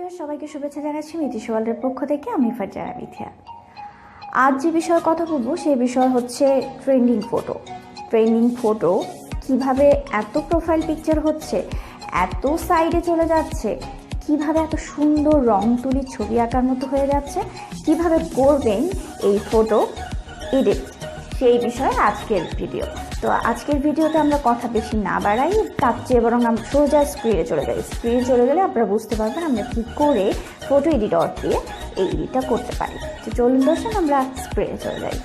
Viewer সবাইকে শুভেচ্ছা জানাচ্ছি মিথিস ওয়ার্ল্ডের পক্ষ থেকে। আমি ফারজানা মিথিয়া। আজ যে বিষয়ে কথা বলবো সেই বিষয় হচ্ছে ট্রেন্ডিং ফটো কিভাবে এত প্রোফাইল পিকচার হচ্ছে, এত সাইডে চলে যাচ্ছে, কিভাবে এত সুন্দর রং তুলি ছবি আঁকার মতো হয়ে যাচ্ছে, কিভাবে করবেন এই ফটো এডিট, সেই বিষয়ে আজকের ভিডিও। তো আজকের ভিডিওতে আমরা কথা বেশি না বাড়াই, তার চেয়ে বরং আমরা সোজা স্ক্রিনে চলে যাই। স্ক্রিনে চলে গেলে আপনারা বুঝতে পারবেন আমরা কী করে ফটো এডিটর দিয়ে এই এডিটটা করতে পারি। তো চলুন দর্শক আমরা স্ক্রিনে চলে যাই।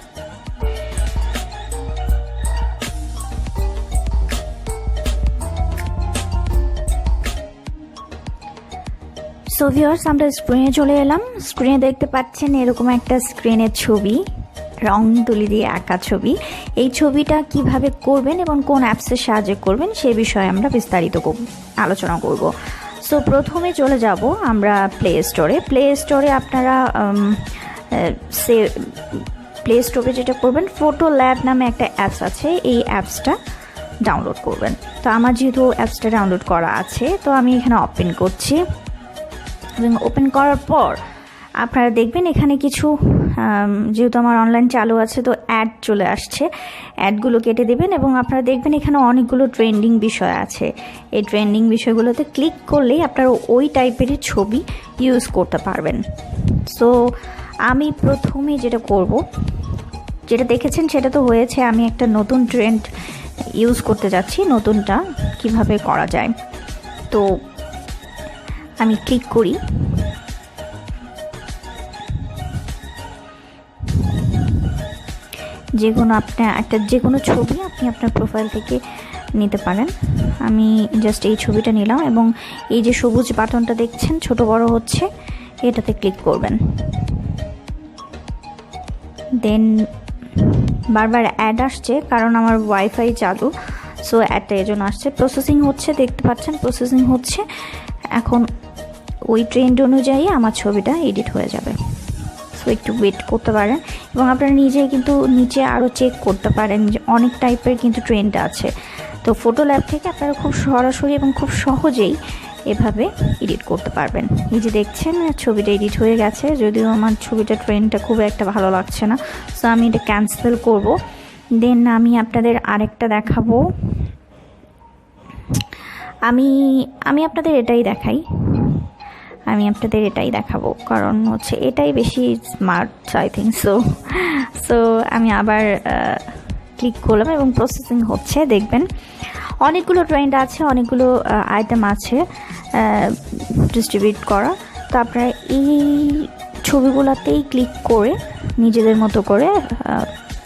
সো ভিউয়ার্স, আমরা স্ক্রিনে চলে এলাম। স্ক্রিনে দেখতে পাচ্ছেন এরকম একটা স্ক্রিনের ছবি, রং তুলি দিয়ে আঁকা ছবি। এই ছবিটা কিভাবে করবেন এবং কোন অ্যাপসের সাহায্যে করবেন সেই বিষয়ে আমরা বিস্তারিত আলোচনা করব। সো প্রথমে চলে যাব আমরা প্লে স্টোরে। আপনারা প্লে স্টোরে যেটা করবেন, ফটো ল্যাব নামে একটা অ্যাপস আছে, এই অ্যাপসটা ডাউনলোড করবেন। তো আমার যেহেতু অ্যাপসটা ডাউনলোড করা আছে, তো আমি এখানে ওপেন করছি এবং ওপেন করার পর আপনারা দেখবেন এখানে কিছু, যেহেতু আমার অনলাইন চালু আছে তো অ্যাড চলে আসছে, অ্যাডগুলো কেটে দেবেন এবং আপনারা দেখবেন এখানে অনেকগুলো ট্রেন্ডিং বিষয় আছে। এই ট্রেন্ডিং বিষয়গুলোতে ক্লিক করলেই আপনারা ওই টাইপেরই ছবি ইউজ করতে পারবেন। সো আমি প্রথমে যেটা করব, যেটা দেখেছেন সেটা তো হয়েছে, আমি একটা নতুন ট্রেন্ড ইউজ করতে যাচ্ছি। নতুনটা কিভাবে করা যায়, তো আমি ক্লিক করি। যে কোনো ছবি আপনি আপনার প্রোফাইল থেকে নিতে পারেন। আমি জাস্ট এই ছবিটা নিলাম এবং এই যে সবুজ বাটনটা দেখছেন ছোট বড় হচ্ছে, এটাতে ক্লিক করবেন। দেন বারবার অ্যাড আসছে কারণ আমার ওয়াইফাই চালু, সো অ্যাডটা এজন্য আসছে। প্রসেসিং হচ্ছে, দেখতে পাচ্ছেন প্রসেসিং হচ্ছে। এখন ওই ট্রেন্ড অনুযায়ী আমার ছবিটা এডিট হয়ে যাবে। সো একটু ওয়েট করতে পারেন এবং আপনারা নিজে কিন্তু নিচে আরও চেক করতে পারেন যে অনেক টাইপের কিন্তু ট্রেন্ড আছে। তো ফটো ল্যাব থেকে আপনারা খুব সরাসরি এবং খুব সহজেই এভাবে এডিট করতে পারবেন। এই যে দেখছেন ছবিটা এডিট হয়ে গেছে, যদিও আমার ছবিটা ট্রেন্ডটা খুব একটা ভালো লাগছে না, সো আমি এটা ক্যান্সেল করব। দেন আমি আপনাদের আরেকটা দেখাবো। আমি আপনাদের এটাই দেখাবো কারণ হচ্ছে এটাই বেশি স্মার্ট আই থিঙ্ক সো আমি আবার ক্লিক করলাম এবং প্রসেসিং হচ্ছে। দেখবেন অনেকগুলো ট্রেন্ড আছে, অনেকগুলো আইটেম আছে ডিস্ট্রিবিউট করা। তো আপনারা এই ছবিগুলোতেই ক্লিক করে নিজেদের মতো করে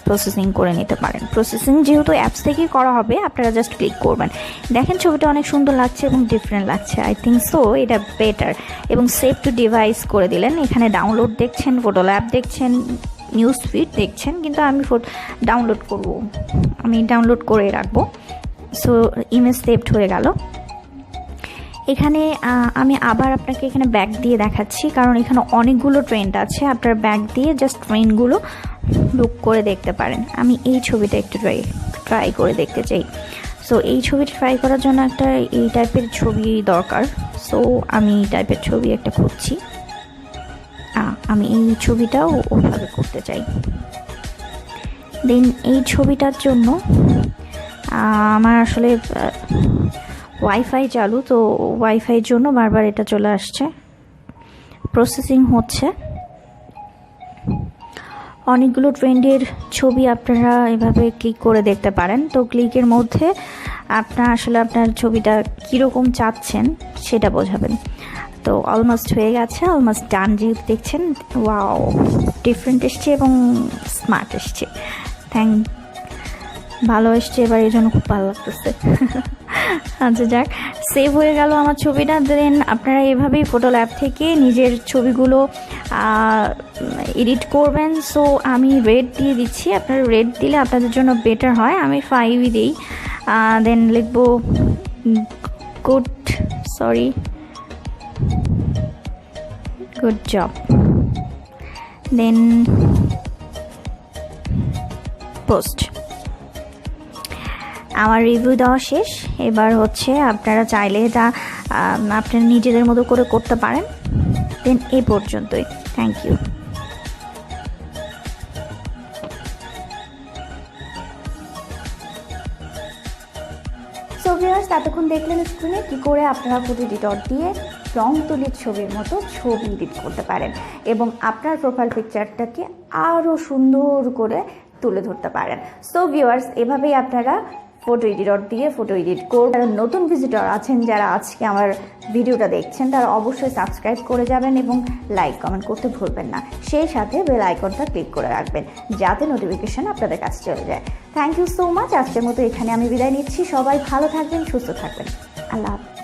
প্রসেসিং করে নিতে পারেন। প্রসেসিং যেহেতু অ্যাপস থেকেই করা হবে, আপনারা জাস্ট ক্লিক করবেন। দেখেন ছবিটা অনেক সুন্দর লাগছে এবং ডিফারেন্ট লাগছে, আই থিঙ্ক সো এটা বেটার। এবং সেভ টু ডিভাইস করে দিলেন। এখানে ডাউনলোড দেখছেন, ফটো ল্যাব দেখছেন, নিউজ ফিড দেখছেন, কিন্তু আমি ডাউনলোড করে রাখবো। সো ইমেজ সেভড হয়ে গেল। এখানে আমি আবার আপনাকে এখানে ব্যাক দিয়ে দেখাচ্ছি কারণ এখানে অনেকগুলো ট্রেন্ড আছে। আপনার ব্যাক দিয়ে জাস্ট ট্রেন্ডগুলো লুক করে দেখতে পারেন। আমি এই ছবিটা একটু ট্রাই করে দেখতে চাই। সো এই ছবিটা ট্রাই করার জন্য একটা এই টাইপের ছবি দরকার। সো আমি এই টাইপের ছবি একটা খুঁজছি। আমি এই ছবিটাও ওভাবে করতে চাই। দেন এই ছবিটার জন্য আমার আসলে ওয়াইফাই চালু, তো ওয়াইফাইয়ের জন্য বারবার এটা চলে আসছে। প্রসেসিং হচ্ছে। অনেকগুলো ট্রেন্ডের ছবি আপনারা এভাবে ক্লিক করে দেখতে পারেন। তো ক্লিকের মধ্যে আপনার ছবিটা কীরকম চাচ্ছেন সেটা বোঝাবেন। তো অলমোস্ট হয়ে গেছে, অলমোস্ট ডান। যেহেতু দেখছেন ওয়াও ডিফারেন্ট এসছে এবং স্মার্ট এসছে, ভালো এসছে এবার, এই জন্য খুব ভালো লাগতেছে। আচ্ছা যাক, সেভ হয়ে গেল আমার ছবিটা। দেন আপনারা এভাবেই ফটো ল্যাব থেকে নিজের ছবিগুলো এডিট করবেন। সো আমি রেড দিয়ে দিচ্ছি, আপনারা রেড দিলে আপনাদের জন্য বেটার হয়। আমি 5 দিই। দেন লিখবো গুড জব। দেন পোস্ট। আমার রিভিউ দেওয়া শেষ। এবার হচ্ছে আপনারা চাইলে এটা আপনারা নিজেদের মতো করে করতে পারেন। দেন এই পর্যন্তই। Thank you. সো ভিউয়ার্স, এতক্ষণ দেখলেন স্ক্রিনে কী করে আপনারা ফটো এডিটর দিয়ে রং তুলির ছবির মতো ছবি এডিট করতে পারেন এবং আপনার প্রোফাইল পিকচারটাকে আরও সুন্দর করে তুলে ধরতে পারেন। সো ভিউয়ার্স, এভাবেই আপনারা ফটো এডিটর দিয়ে ফটো এডিট করবেন। যারা নতুন ভিজিটর আছেন, যারা আজকে আমার ভিডিওটা দেখছেন, তারা অবশ্যই সাবস্ক্রাইব করে যাবেন এবং লাইক কমেন্ট করতে ভুলবেন না। সেই সাথে বেল আইকনটা ক্লিক করে রাখবেন যাতে নোটিফিকেশন আপনাদের কাছে চলে যায়। Thank you so much. আজকের মতো এখানে আমি বিদায় নিচ্ছি। সবাই ভালো থাকবেন, সুস্থ থাকবেন। আল্লাহ হাফেজ।